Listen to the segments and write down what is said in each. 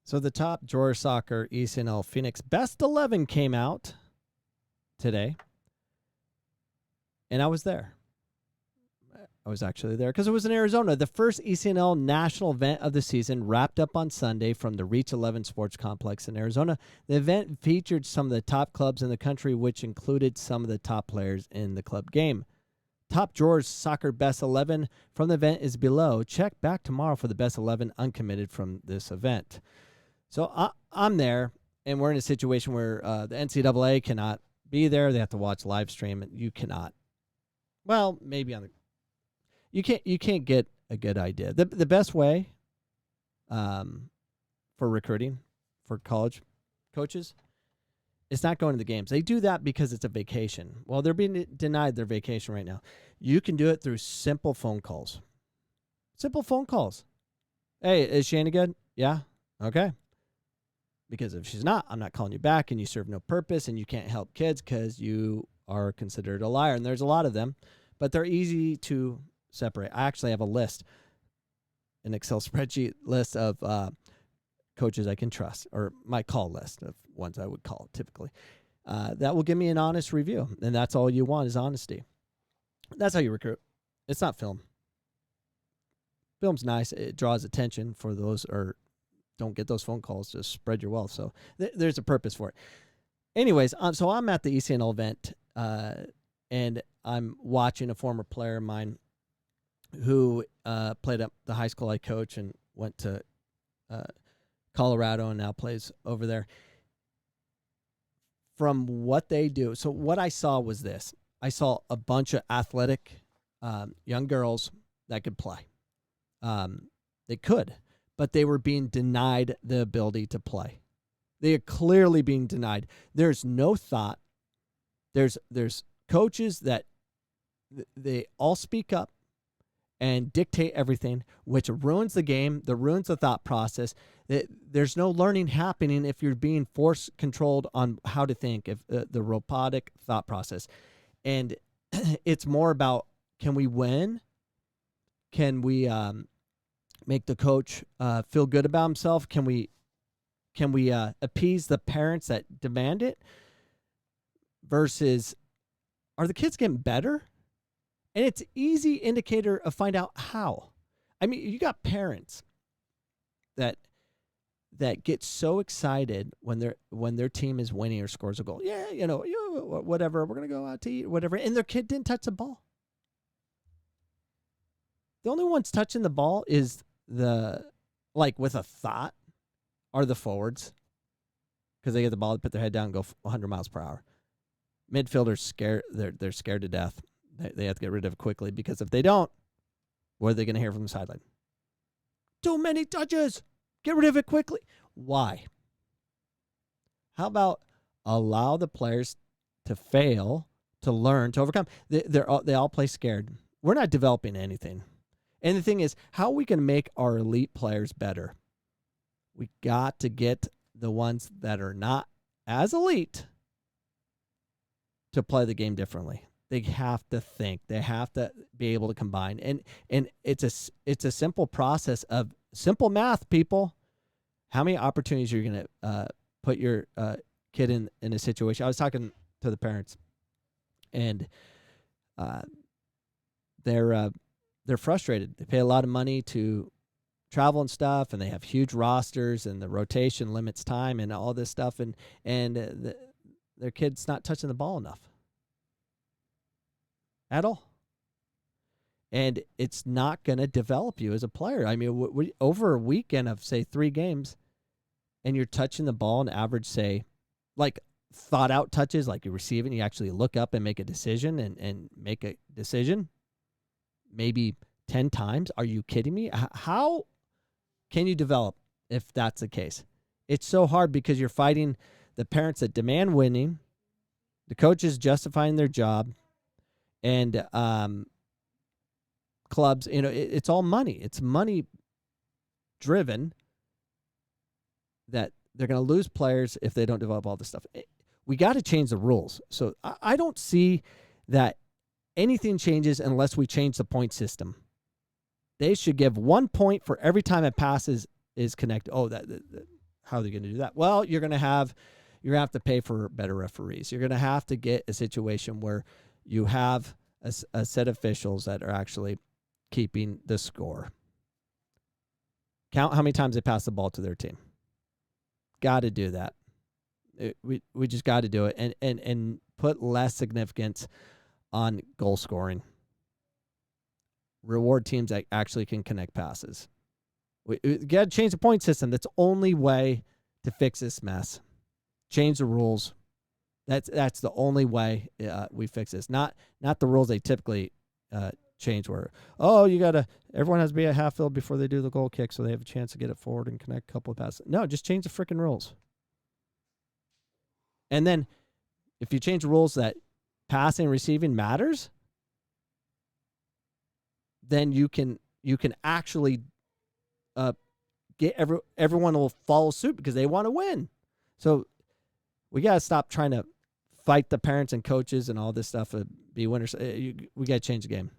So the top drawer soccer ECNL Phoenix best 11 came out today, and I was there. I was actually there because it was in Arizona. The first ECNL national event of the season wrapped up on Sunday from the Reach 11 Sports Complex in Arizona. The event featured some of the top clubs in the country, which included some of the top players in the club game. Top Drawers Soccer Best 11 from the event is below. Check back tomorrow for the Best 11 uncommitted from this event. So I'm there, and we're in a situation where the NCAA cannot be there. They have to watch live stream, and you cannot. Well, maybe on the you can't get a good idea. The best way for recruiting for college coaches is not going to the games. They do that because it's a vacation. Well, they're being denied their vacation right now. You can do it through simple phone calls. Simple phone calls. Hey, is she any good? Yeah? Okay. Because if she's not, I'm not calling you back, and you serve no purpose, and you can't help kids because you are considered a liar. And there's a lot of them, but they're easy to separate. I actually have a list, an Excel spreadsheet list of coaches I can trust, or my call list of ones I would call typically. That will give me an honest review, and that's all you want is honesty. That's how you recruit. It's not film. Film's nice. It draws attention for those, or don't get those phone calls. Just spread your wealth. So there's a purpose for it. Anyways, so I'm at the ECNL event, and I'm watching a former player of mine who played at the high school I coach and went to Colorado and now plays over there. From what they do, so what I saw was this. I saw a bunch of athletic young girls that could play. They could, but they were being denied the ability to play. They are clearly being denied. There's no thought. There's coaches that they all speak up and dictate everything, which ruins the game, that ruins the thought process. There's no learning happening if you're being force-controlled on how to think, if the robotic thought process. And it's more about, can we win? Can we make the coach feel good about himself? Can we appease the parents that demand it? Versus, are the kids getting better? And it's an easy indicator of find out how. I mean, you got parents that get so excited when their team is winning or scores a goal. Yeah, whatever, we're gonna go out to eat, whatever. And their kid didn't touch the ball. The only ones touching the ball is with a thought, are the forwards, because they get the ball, they put their head down and go 100 miles per hour. Midfielders scared. They're scared to death. They have to get rid of it quickly, because if they don't, what are they going to hear from the sideline? Too many touches. Get rid of it quickly. Why? How about allow the players to fail, to learn, to overcome? They all play scared. We're not developing anything. And the thing is, how are we going to make our elite players better? We got to get the ones that are not as elite to play the game differently. They have to think. They have to be able to combine. And it's a simple process of simple math, people. How many opportunities are you going to put your kid in a situation? I was talking to the parents, and they're frustrated. They pay a lot of money to travel and stuff, and they have huge rosters, and the rotation limits time and all this stuff, and their kid's not touching the ball enough at all. And it's not going to develop you as a player. I mean, over a weekend of, say, 3 games, and you're touching the ball on average, say, like thought-out touches, like you receive it, and you actually look up and make a decision and make a decision maybe 10 times. Are you kidding me? How can you develop if that's the case? It's so hard because you're fighting the parents that demand winning, the coaches justifying their job, and clubs. It's all money. It's money driven that they're going to lose players if they don't develop all this stuff. We got to change the rules. So I don't see that anything changes unless we change the point system. They should give 1 point for every time a pass is connected. Oh, how are they going to do that? Well, you're going to have to pay for better referees. You're going to have to get a situation where you have a set of officials that are actually keeping the score. Count how many times they pass the ball to their team. Got to do that. We just got to do it and put less significance on goal scoring. Reward teams that actually can connect passes. We got to change the point system. That's the only way to fix this mess. Change the rules. That's the only way we fix this. Not the rules they typically change where, everyone has to be at half field before they do the goal kick so they have a chance to get it forward and connect a couple of passes. No, just change the freaking rules. And then if you change the rules that passing and receiving matters, then you can actually get everyone will follow suit because they want to win. So we got to stop trying to fight the parents and coaches and all this stuff to be winners. We got to change the game.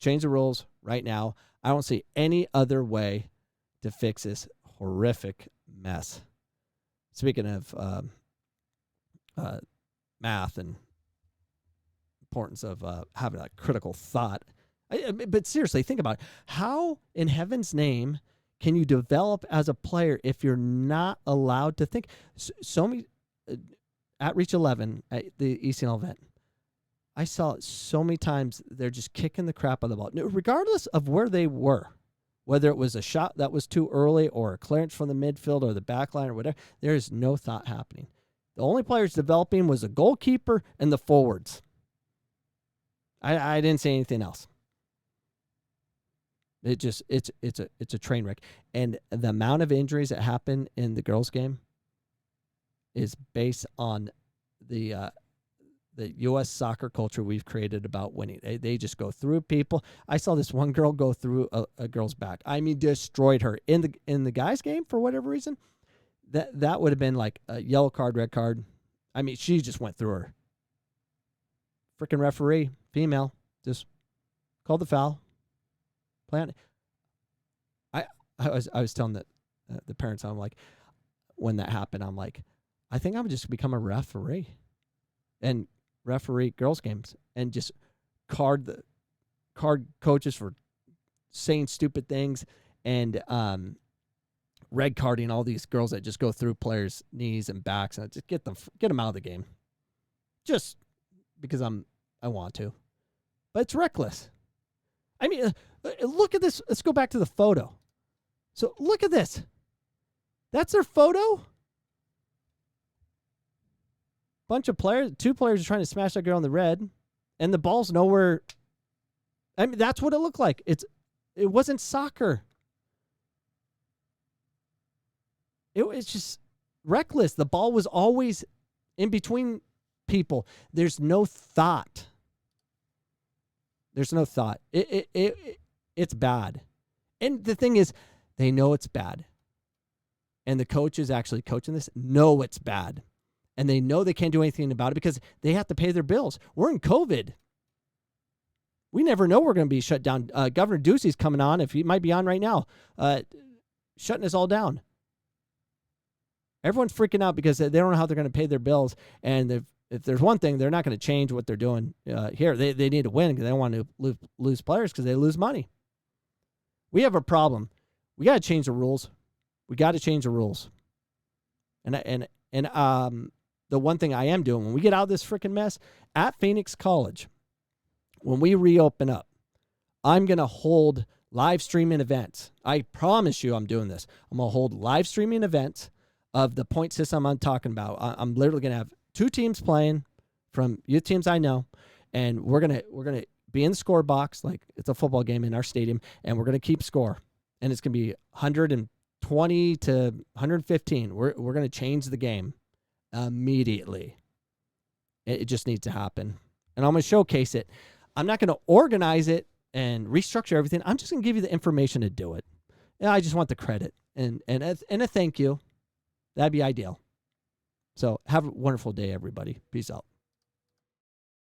Change the rules right now. I don't see any other way to fix this horrific mess. Speaking of math and importance of having a critical thought, but seriously, think about it. How in heaven's name can you develop as a player if you're not allowed to think? So many at Reach 11 at the ECNL event, I saw it so many times. They're just kicking the crap out of the ball, regardless of where they were, whether it was a shot that was too early or a clearance from the midfield or the back line or whatever. There is no thought happening. The only players developing was the goalkeeper and the forwards. I didn't say anything else. It's a train wreck. And the amount of injuries that happen in the girls' game is based on the U.S. soccer culture we've created about winning. They just go through people. I saw this one girl go through a girl's back. I mean, destroyed her. In the guys' game, for whatever reason, that would have been like a yellow card, red card. I mean, she just went through her. Freaking referee, female, just called the foul. Play on it. I was telling the parents, I'm like, when that happened, I'm like, I think I'm just become a referee and referee girls games and just card coaches for saying stupid things and red carding all these girls that just go through players' knees and backs and just get them out of the game, just because I want to, but it's reckless. I mean, look at this. Let's go back to the photo. So look at this. That's their photo. Bunch of players, 2 players are trying to smash that girl in the red, and the ball's nowhere. I mean, that's what it looked like. It wasn't soccer. It was just reckless. The ball was always in between people. There's no thought. There's no thought. It's bad. And the thing is, they know it's bad. And the coaches actually coaching this know it's bad. And they know they can't do anything about it because they have to pay their bills. We're in COVID. We never know we're going to be shut down. Governor Ducey's coming on. If he might be on right now, shutting us all down. Everyone's freaking out because they don't know how they're going to pay their bills. And if there's one thing, they're not going to change what they're doing here. They need to win because they don't want to lose players because they lose money. We have a problem. We got to change the rules. We got to change the rules. And the one thing I am doing when we get out of this freaking mess at Phoenix College, when we reopen up, I'm going to hold live streaming events. I promise you I'm doing this. I'm going to hold live streaming events of the point system I'm talking about. I'm literally going to have 2 teams playing from youth teams I know, and we're going to be in the score box like it's a football game in our stadium, and we're going to keep score. And it's going to be 120 to 115. We're going to change the game immediately. It just needs to happen. And I'm going to showcase it. I'm not going to organize it and restructure everything. I'm just going to give you the information to do it. And I just want the credit and a thank you. That'd be ideal. So have a wonderful day, everybody. Peace out.